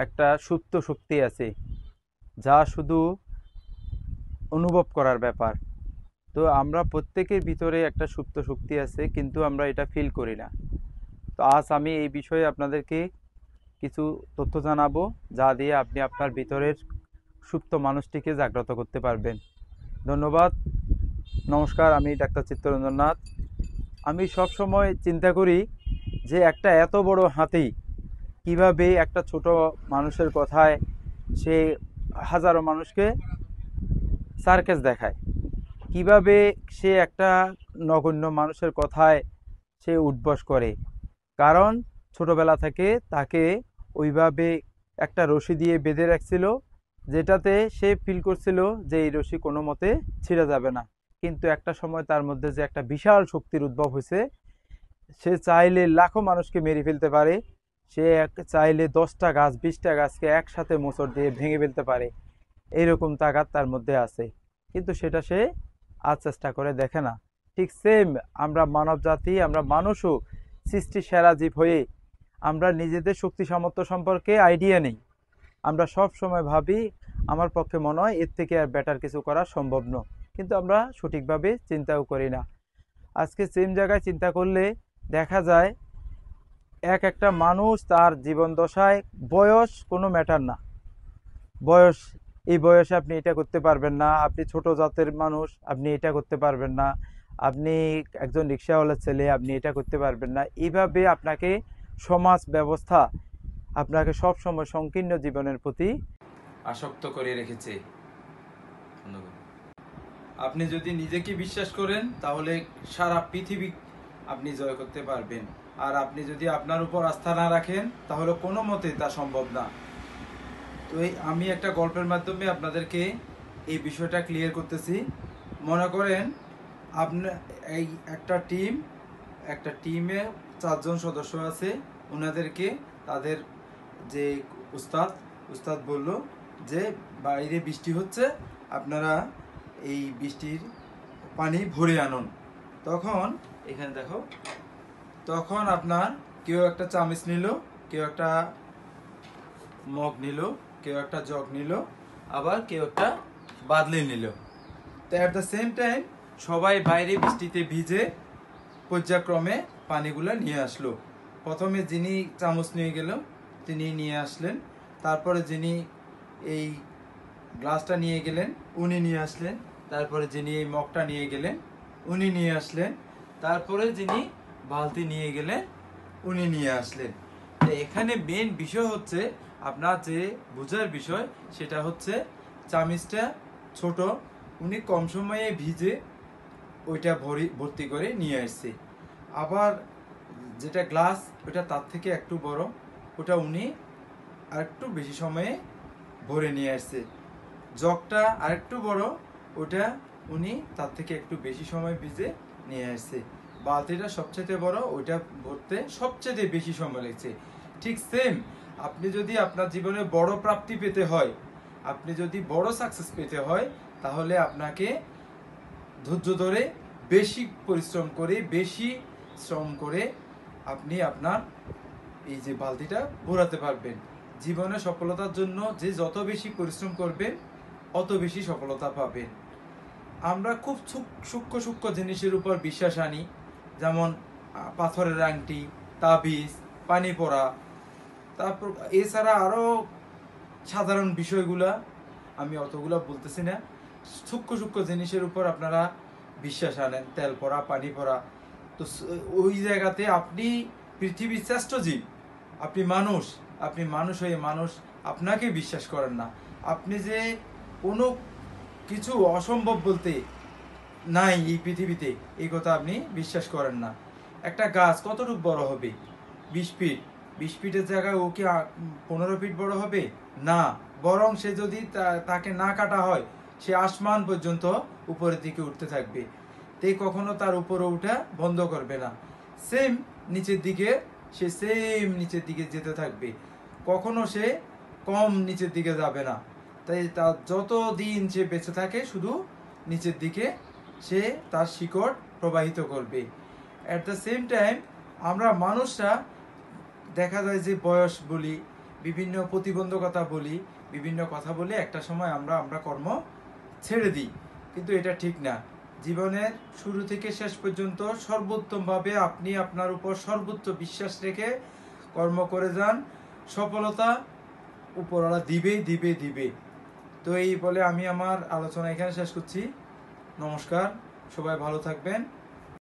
একটা সুপ্ত শক্তি আছে, যা শুধু অনুভব করার ব্যাপার। তো আমরা প্রত্যেকের ভিতরে একটা সুপ্ত শক্তি আছে, কিন্তু আমরা এটা ফিল করি না। তো আজ আমি এই বিষয়ে আপনাদেরকে কিছু তথ্য জানাবো, যা দিয়ে আপনি আপনার ভিতরের সুপ্ত মানুষটিকে জাগ্রত করতে পারবেন। ধন্যবাদ। নমস্কার, আমি ডাক্তার চিত্তরঞ্জন নাথ। আমি সব সময় চিন্তা করি যে একটা এত বড় হাতি কিভাবে একটা ছোট মানুষের কথায় সে হাজারো মানুষকে সার্কাস দেখায়, কিভাবে সে একটা নগণ্য মানুষের কথায় সে উঠবস করে। কারণ ছোটবেলা থেকে তাকে ওইভাবে একটা রশি দিয়ে বেঁধে রাখছিল, যেটাতে সে ফিল করছিল যে এই রশি কোনো মতে ছিঁড়ে যাবে না। কিন্তু একটা সময় তার মধ্যে যে একটা বিশাল শক্তির উদ্ভব হয়েছে, সে চাইলে লাখো মানুষকে মেরে ফেলতে পারে। সে চাইলে 10টা গাছ 20টা গাছকে একসাথে মোচড় দিয়ে ভেঙে ফেলতে পারে। এইরকম তাগাদ তার মধ্যে আছে, কিন্তু সেটা সে আজ চেষ্টা করে দেখে না। ঠিক সেম আমরা মানব জাতি, আমরা মানুষও সৃষ্টি সেরা জীব হয়ে আমরা নিজেদের শক্তি সামর্থ্য সম্পর্কে আইডিয়া নেই। আমরা সব সময় ভাবি আমার পক্ষে মনে হয় এর থেকে আর বেটার কিছু করা সম্ভব নয়, কিন্তু আমরা সঠিকভাবে চিন্তাও করি না। আজকে সেম জায়গায় চিন্তা করলে দেখা যায় এক একটা মানুষ তার জীবন দশায় বয়স কোনো ম্যাটার না। বয়স, এই বয়সে আপনি এটা করতে পারবেন না, আপনি ছোট জাতের মানুষ আপনি এটা করতে পারবেন না, আপনি একজন রিক্সাওয়ালার ছেলে আপনি এটা করতে পারবেন না। এইভাবে আপনাকে সমাজ ব্যবস্থা আপনাকে সব সময় সংকীর্ণ জীবনের প্রতি আসক্ত করে রেখেছে। আপনি যদি নিজেকে বিশ্বাস করেন তাহলে সারা পৃথিবী আপনি জয় করতে পারবেন। আর আপনি যদি আপনার উপর আস্থা না রাখেন তাহলে কোনো মতে তা সম্ভব না। তো আমি একটা গল্পের মাধ্যমে আপনাদেরকে এই বিষয়টা ক্লিয়ার করতেছি। মনে করেন আপনার এই একটা টিমে 4জন সদস্য আছে। ওনাদেরকে তাদের যে উস্তাদ বলল যে বাইরে বৃষ্টি হচ্ছে, আপনারা এই বৃষ্টির পানি ভরে আনুন। তখন এখানে দেখো, তখন আপনার কেউ একটা চামচ নিল, কেউ একটা মগ নিল, কেউ একটা জগ নিল, আবার কেউ একটা বাদলি নিল। তো অ্যাট দ্য সেম টাইম সবাই বাইরে বৃষ্টিতে ভিজে পর্যায়ক্রমে পানিগুলো নিয়ে আসলো। প্রথমে যিনি চামচ নিয়ে গেল তিনি নিয়ে আসলেন, তারপরে যিনি এই গ্লাসটা নিয়ে গেলেন উনি নিয়ে আসলেন, তারপরে যিনি এই মগটা নিয়ে গেলেন উনি নিয়ে আসলেন, তারপরে যিনি বালতি নিয়ে গেলেন উনি নিয়ে আসলেন। তো এখানে মেন বিষয় হচ্ছে, আপনার যে বোঝার বিষয় সেটা হচ্ছে চামিচটা ছোট, উনি কম সময়ে ভিজে ওইটা ভর্তি করে নিয়ে আসছে। আবার যেটা গ্লাস ওটা তার থেকে একটু বড়, ওটা উনি আরেকটু বেশি সময়ে ভরে নিয়ে আসছে। জগটা আরেকটু বড়, ওটা উনি তার থেকে একটু বেশি সময় ভিজে নিয়ে আসছে। বালতিটা সবচেয়ে বড়, ওইটা ভরতে সবচেয়ে বেশি সময় লেগেছে। ঠিক সেম আপনি যদি আপনার জীবনে বড় প্রাপ্তি পেতে হয়, আপনি যদি বড় সাকসেস পেতে হয়, তাহলে আপনাকে ধৈর্য ধরে বেশি পরিশ্রম করে বেশি শ্রম করে আপনি আপনার এই যে বালতিটা ভরাতে পারবেন। জীবনে সফলতার জন্য যে যত বেশি পরিশ্রম করবেন অত বেশি সফলতা পাবেন। আমরা খুব সূক্ষ্ম সূক্ষ্ম জিনিসের উপর বিশ্বাস আনি, যেমন পাথরের আংটি, তাবিজ, পানি পড়া, তারপর এছাড়া আরও সাধারণ বিষয়গুলা আমি অতগুলা বলতেছি না। সূক্ষ্ম সূক্ষ্ম জিনিসের উপর আপনারা বিশ্বাস আনেন, তেল পড়া, পানি পড়া। তো ওই জায়গাতে আপনি পৃথিবীর শ্রেষ্ঠ জীব, আপনি মানুষ হয়ে মানুষ আপনাকে বিশ্বাস করেন না। আপনি যে কোনো কিছু অসম্ভব বলতে নাই এই পৃথিবীতে, এই কথা আপনি বিশ্বাস করেন না। একটা গাছ কতটুকু বড় হবে? 20 ফিট। 20 ফিটের জায়গায় ও কি 15 ফিট বড় হবে? না। বরং সে যদি তাকে না কাটা হয়, সে আসমান পর্যন্ত উপরের দিকে উঠতে থাকবে। তে কখনো তার উপরে উঠা বন্ধ করবে না। সেম নিচের দিকে নিচের দিকে যেতে থাকবে, কখনো সে কম নিচের দিকে যাবে না। তাই তার যত দিন সে বেঁচে থাকে শুধু নিচের দিকে সে তার শিকড় প্রবাহিত করবে। অ্যাট দ্য সেম টাইম আমরা মানুষরা দেখা যায় যে বয়স বলি, বিভিন্ন প্রতিবন্ধকতা বলি, বিভিন্ন কথা বলে একটা সময় আমরা কর্ম ছেড়ে দিই, কিন্তু এটা ঠিক না। জীবনের শুরু থেকে শেষ পর্যন্ত সর্বোত্তমভাবে আপনি আপনার উপর সর্বোচ্চ বিশ্বাস রেখে কর্ম করে যান, সফলতা উপরওয়ালা দিবেই দিবে দিবে। তো এই বলে আমি আমার আলোচনা এখানে শেষ করছি। নমস্কার, সবাই ভালো থাকবেন।